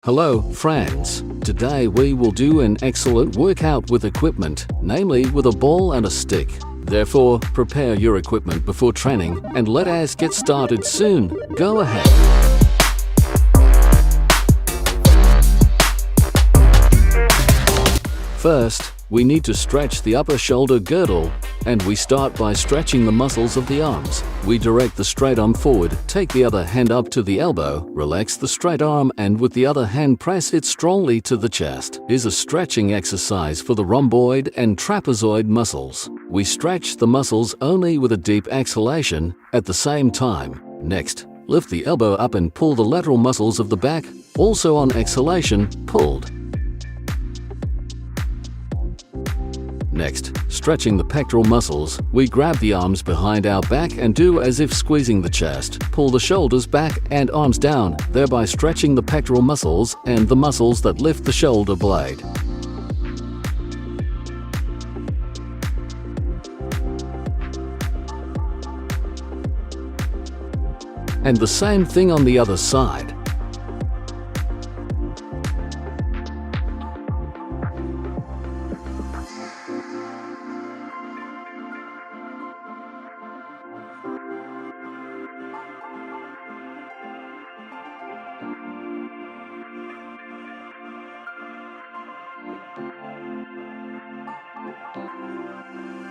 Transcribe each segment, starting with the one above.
Hello, friends. Today we will do an excellent workout with equipment, namely with a ball and a stick. Therefore, prepare your equipment before training and let us get started soon. Go ahead. First, we need to stretch the upper shoulder girdle, and we start by stretching the muscles of the arms. We direct the straight arm forward, take the other hand up to the elbow, relax the straight arm, and with the other hand press it strongly to the chest. Is a stretching exercise for the rhomboid and trapezoid muscles. We stretch the muscles only with a deep exhalation at the same time. Next, lift the elbow up and pull the lateral muscles of the back, also on exhalation, pulled. Next, stretching the pectoral muscles, we grab the arms behind our back and do as if squeezing the chest. Pull the shoulders back and arms down, thereby stretching the pectoral muscles and the muscles that lift the shoulder blade. And the same thing on the other side.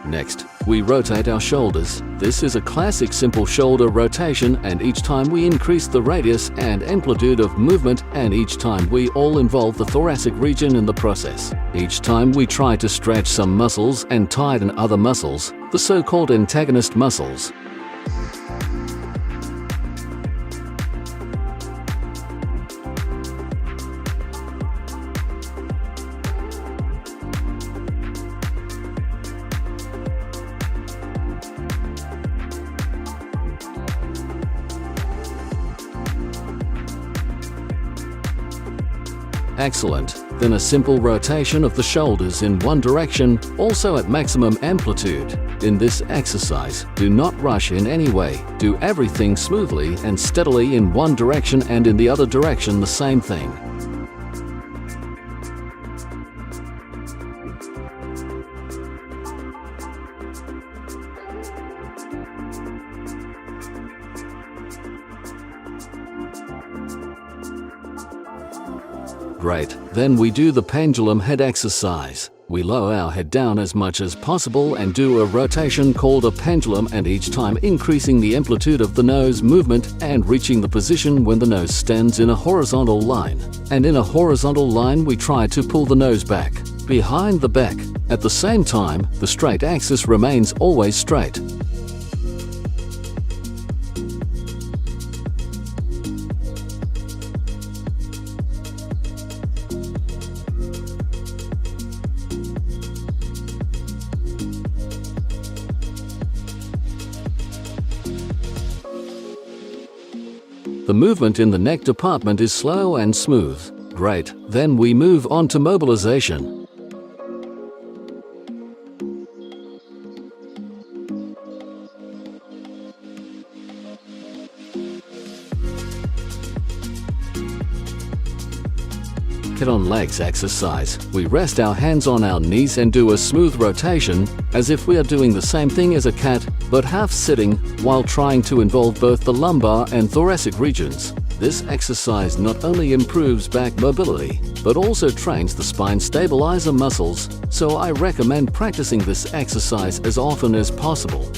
Next, we rotate our shoulders. This is a classic simple shoulder rotation, and each time we increase the radius and amplitude of movement, and each time we all involve the thoracic region in the process. Each time we try to stretch some muscles and tighten other muscles, the so-called antagonist muscles. Excellent. Then a simple rotation of the shoulders in one direction, also at maximum amplitude. In this exercise, do not rush in any way. Do everything smoothly and steadily in one direction, and in the other direction the same thing. Great. Then we do the pendulum head exercise. We lower our head down as much as possible and do a rotation called a pendulum, and each time increasing the amplitude of the nose movement and reaching the position when the nose stands in a horizontal line. And in a horizontal line we try to pull the nose back, behind the back. At the same time, the straight axis remains always straight. The movement in the neck department is slow and smooth. Great. Then we move on to mobilization. Head on legs exercise. We rest our hands on our knees and do a smooth rotation, as if we are doing the same thing as a cat, but half sitting, while trying to involve both the lumbar and thoracic regions. This exercise not only improves back mobility, but also trains the spine stabilizer muscles, so I recommend practicing this exercise as often as possible.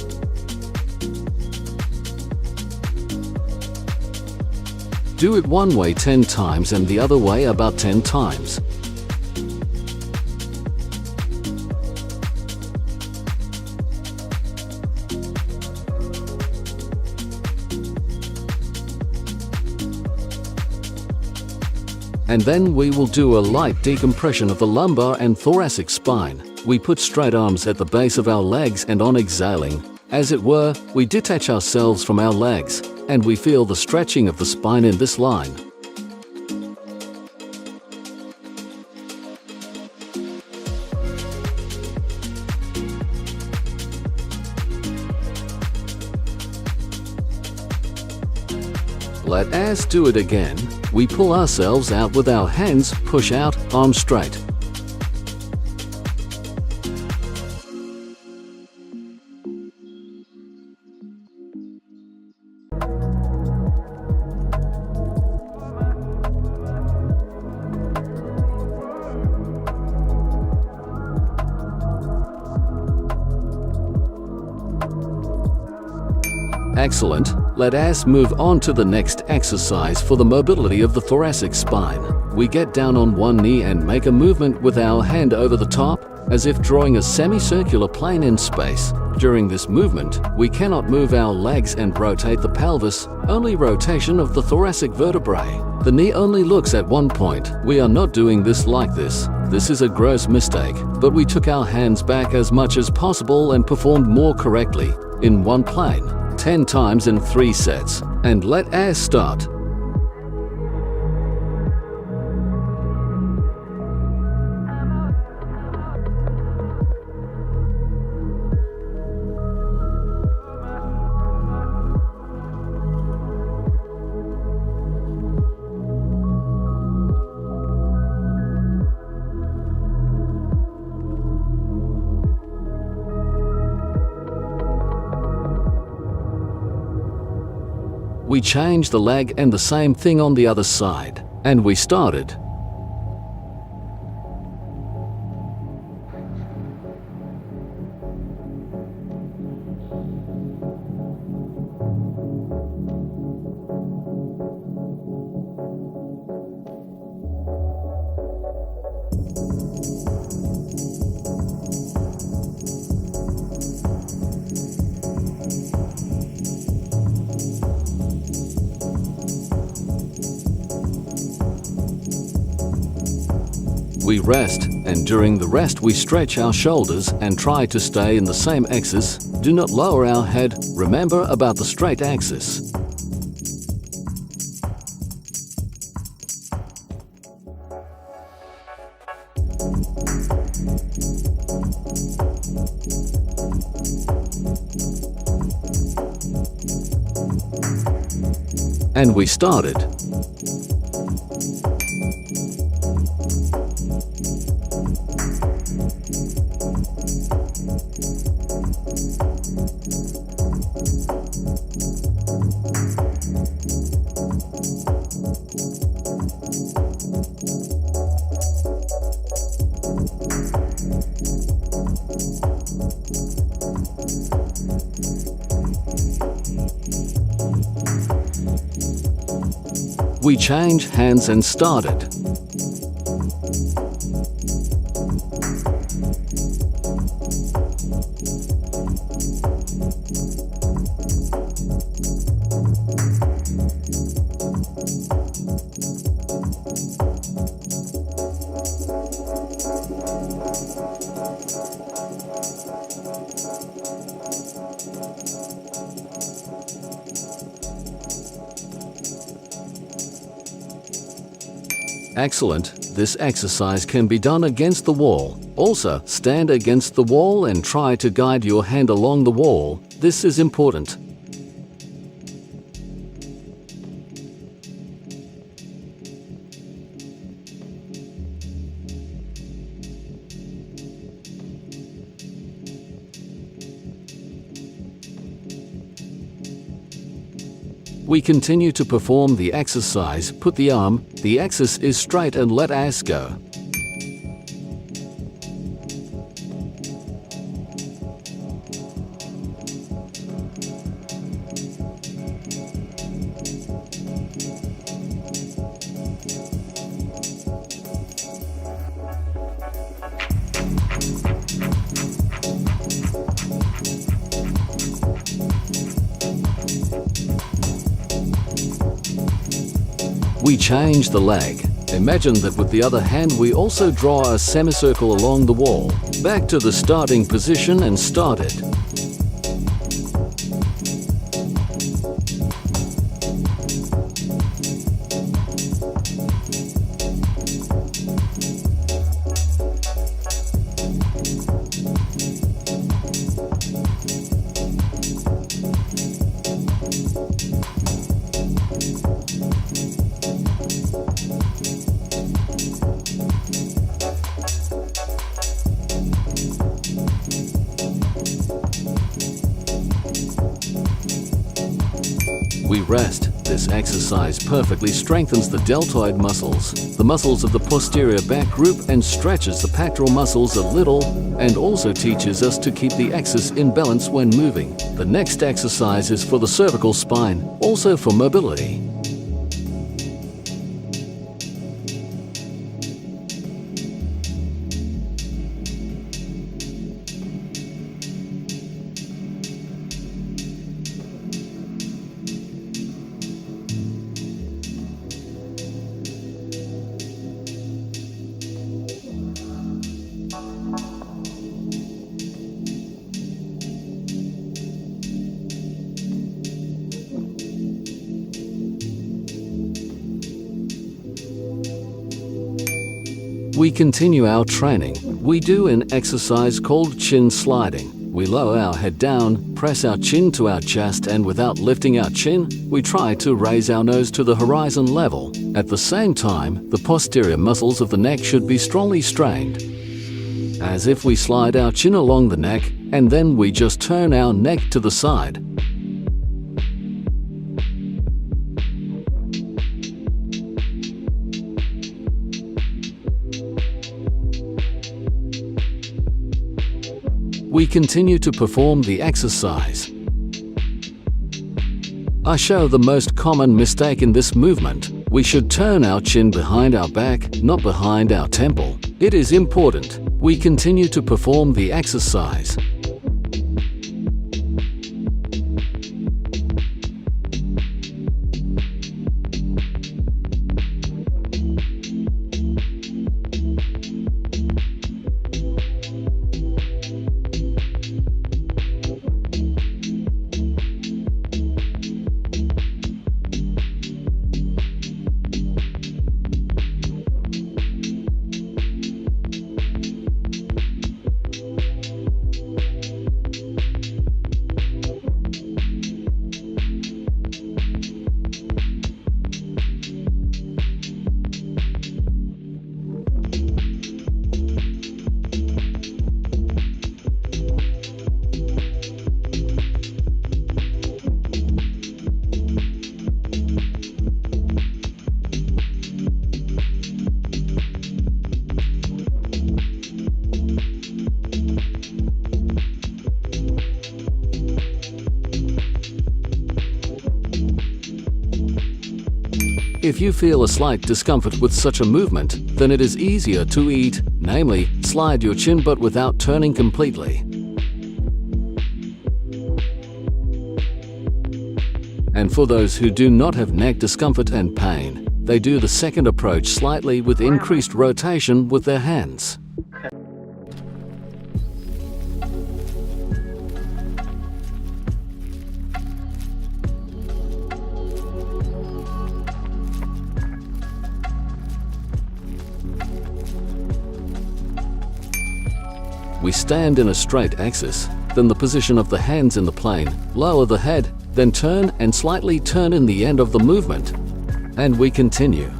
Do it one way 10 times and the other way about 10 times. And then we will do a light decompression of the lumbar and thoracic spine. We put straight arms at the base of our legs, and on exhaling, as it were, we detach ourselves from our legs, and we feel the stretching of the spine in this line. Let us do it again. we pull ourselves out with our hands, push out, arms straight. Excellent. Let us move on to the next exercise for the mobility of the thoracic spine. We get down on one knee and make a movement with our hand over the top, as if drawing a semicircular plane in space. During this movement, we cannot move our legs and rotate the pelvis, only rotation of the thoracic vertebrae. The knee only looks at one point. We are not doing this like this. This is a gross mistake, but we took our hands back as much as possible and performed more correctly, in one plane, 10 times in 3 sets. And let us start. We changed the leg and the same thing on the other side. And we started. We rest, and during the rest we stretch our shoulders and try to stay in the same axis. Do not lower our head. Remember about the straight axis. And we started. We changed hands and started. Excellent. This exercise can be done against the wall. Also, stand against the wall and try to guide your hand along the wall. This is important. We continue to perform the exercise. Put the arm, the axis is straight and let us go. We change the leg. Imagine that with the other hand we also draw a semicircle along the wall. Back to the starting position and start it. rest. This exercise perfectly strengthens the deltoid muscles, the muscles of the posterior back group, and stretches the pectoral muscles a little, and also teaches us to keep the axis in balance when moving. The next exercise is for the cervical spine, also for mobility. We continue our training. We do an exercise called chin sliding. We lower our head down, press our chin to our chest, and without lifting our chin, we try to raise our nose to the horizon level. At the same time, the posterior muscles of the neck should be strongly strained, as if we slide our chin along the neck, and then we just turn our neck to the side. We continue to perform the exercise. I show the most common mistake in this movement. We should turn our chin behind our back, not behind our temple. It is important. We continue to perform the exercise. If you feel a slight discomfort with such a movement, then it is easier to eat, namely, slide your chin but without turning completely. And for those who do not have neck discomfort and pain, they do the second approach slightly with increased rotation with their hands. We stand in a straight axis, then the position of the hands in the plane, lower the head, then turn and slightly turn in the end of the movement. And we continue.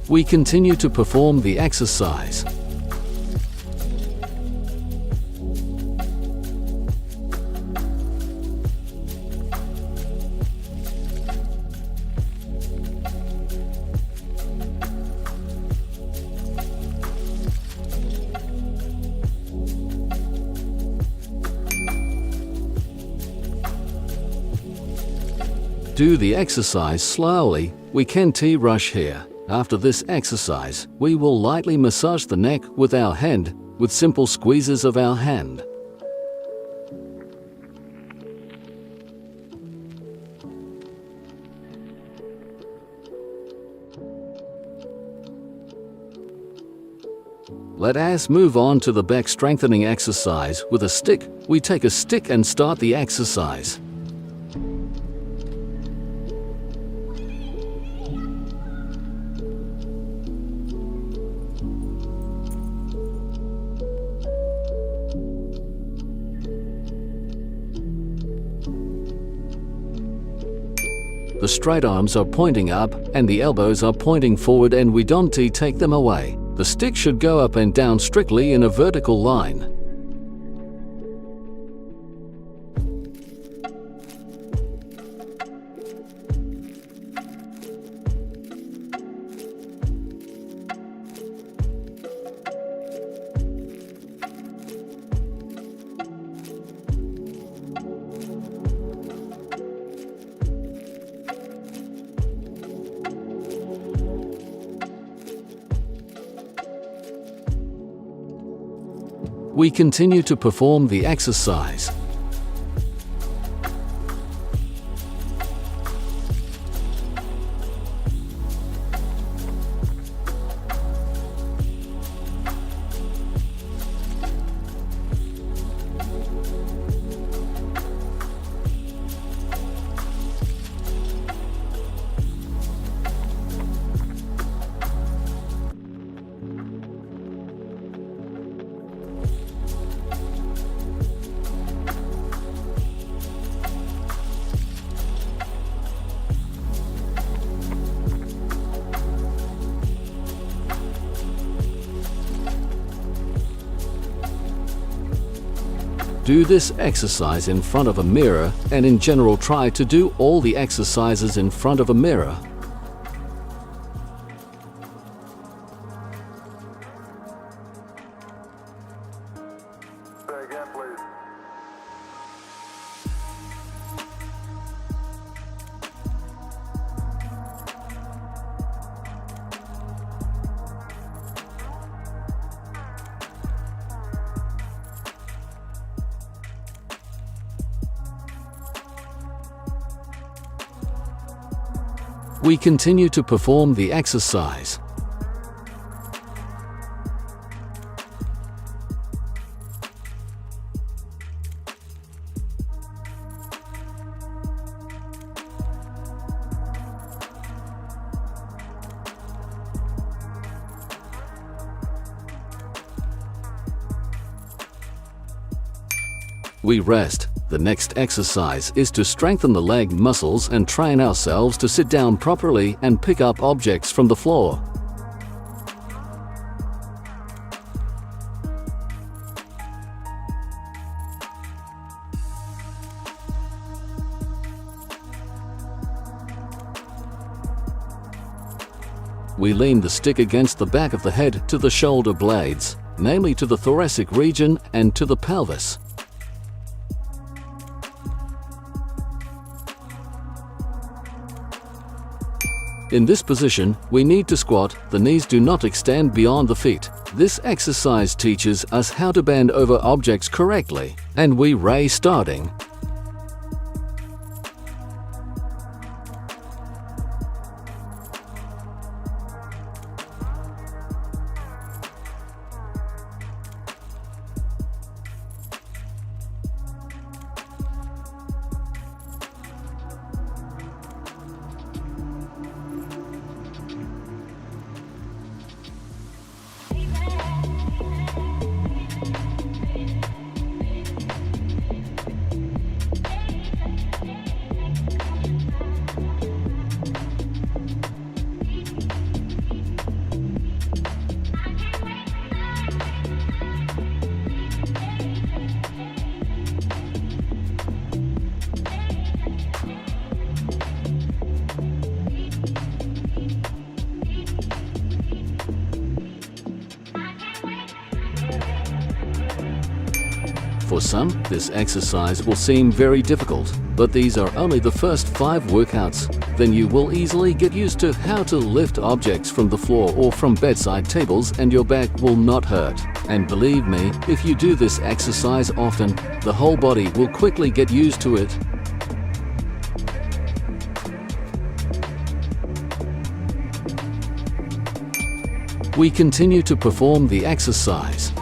We continue to perform the exercise. Do the exercise slowly. We can T-rush here. After this exercise, we will lightly massage the neck with our hand with simple squeezes of our hand. Let us move on to the back strengthening exercise with a stick. We take a stick and start the exercise. The straight arms are pointing up and the elbows are pointing forward, and we don't take them away. The stick should go up and down strictly in a vertical line. We continue to perform the exercise. Do this exercise in front of a mirror, and in general try to do all the exercises in front of a mirror. Say again, please. We continue to perform the exercise. We rest. The next exercise is to strengthen the leg muscles and train ourselves to sit down properly and pick up objects from the floor. We lean the stick against the back of the head to the shoulder blades, namely to the thoracic region and to the pelvis. In this position, we need to squat. The knees do not extend beyond the feet. This exercise teaches us how to bend over objects correctly, and we raise starting. For some, this exercise will seem very difficult, but these are only the first 5 workouts. Then you will easily get used to how to lift objects from the floor or from bedside tables, and your back will not hurt. And believe me, if you do this exercise often, the whole body will quickly get used to it. We continue to perform the exercise.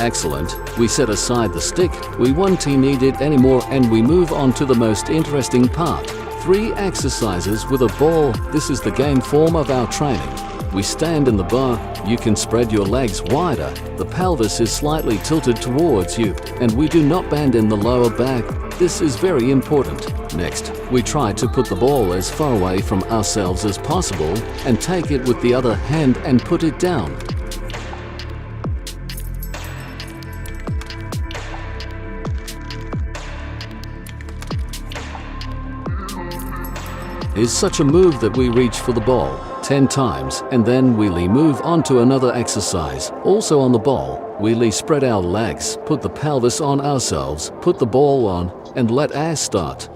Excellent. We set aside the stick, we won't need it anymore, and we move on to the most interesting part. 3 exercises with a ball. This is the game form of our training. We stand in the bar, you can spread your legs wider, the pelvis is slightly tilted towards you, and we do not bend in the lower back. This is very important. Next, we try to put the ball as far away from ourselves as possible and take it with the other hand and put it down. Is such a move that we reach for the ball 10 times and then we move on to another exercise. Also on the ball, we spread our legs, put the pelvis on ourselves, put the ball on, and let us start.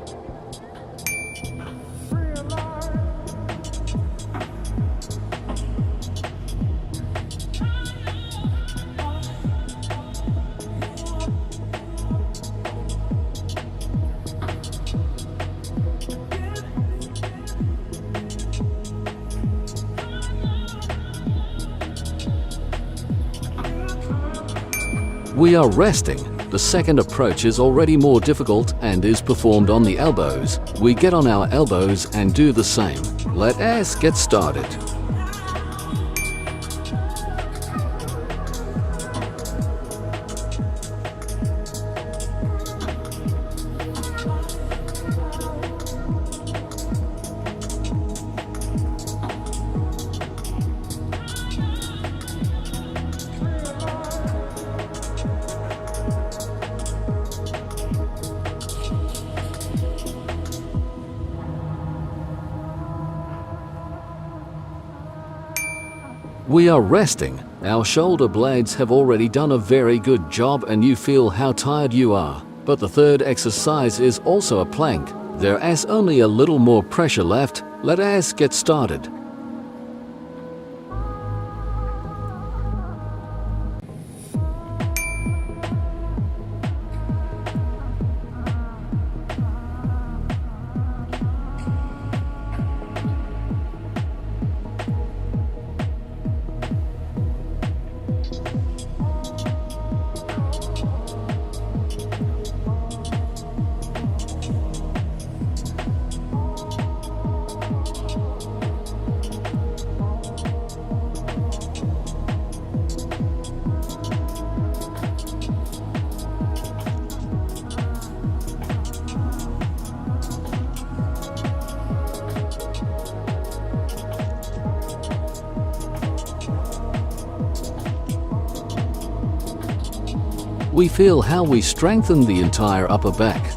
We are resting. The second approach is already more difficult and is performed on the elbows. We get on our elbows and do the same. Let us get started. We are resting. Our shoulder blades have already done a very good job and you feel how tired you are. But the third exercise is also a plank. There is only a little more pressure left. Let us get started. We feel how we strengthen the entire upper back.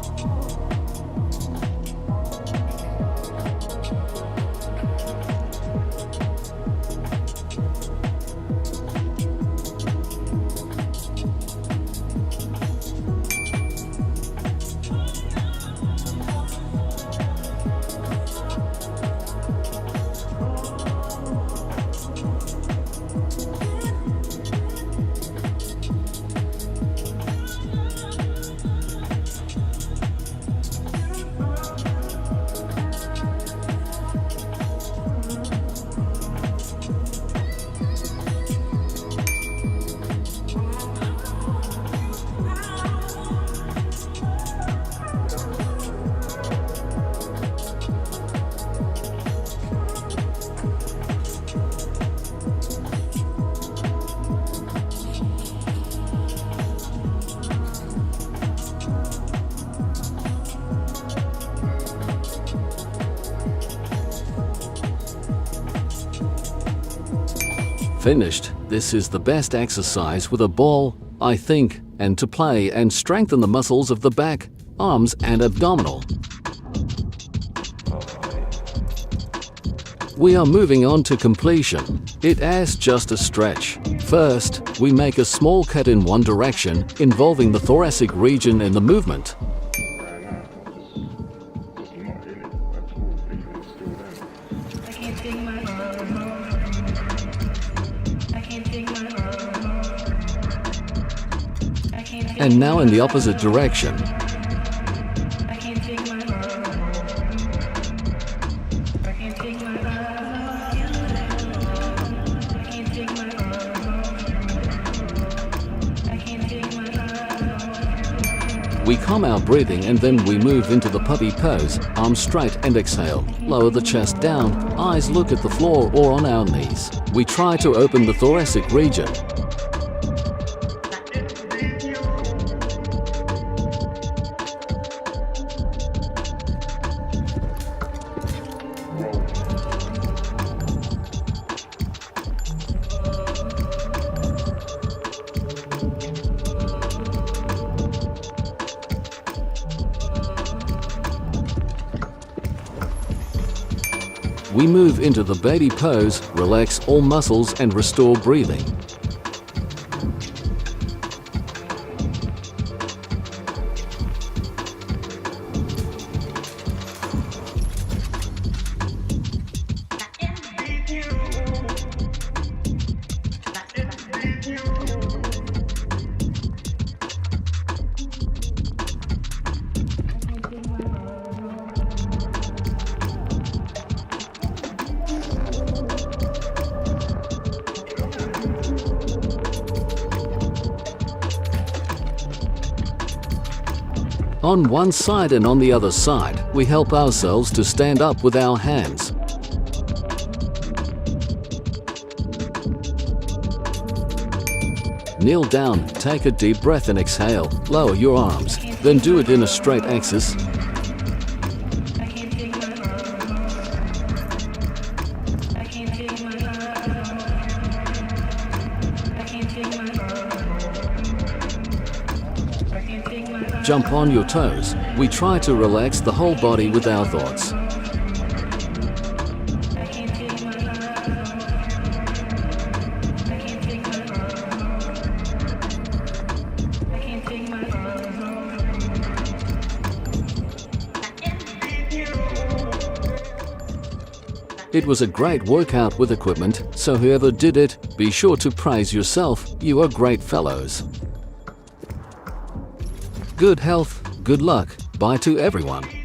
finished, this is the best exercise with a ball, I think, and to play and strengthen the muscles of the back, arms and abdominal. We are moving on to completion. It is just a stretch. First, we make a small cut in one direction, involving the thoracic region in the movement. And now in the opposite direction. We calm our breathing and then we move into the puppy pose, arms straight and exhale. Lower the chest down, eyes look at the floor or on our knees. We try to open the thoracic region. We move into the baby pose, relax all muscles and restore breathing. On one side and on the other side, we help ourselves to stand up with our hands. Kneel down, take a deep breath and exhale. Lower your arms, then do it in a straight axis. Jump on your toes. We try to relax the whole body with our thoughts. It was a great workout with equipment, so whoever did it, be sure to praise yourself. You are great fellows. Good health, good luck. Bye to everyone.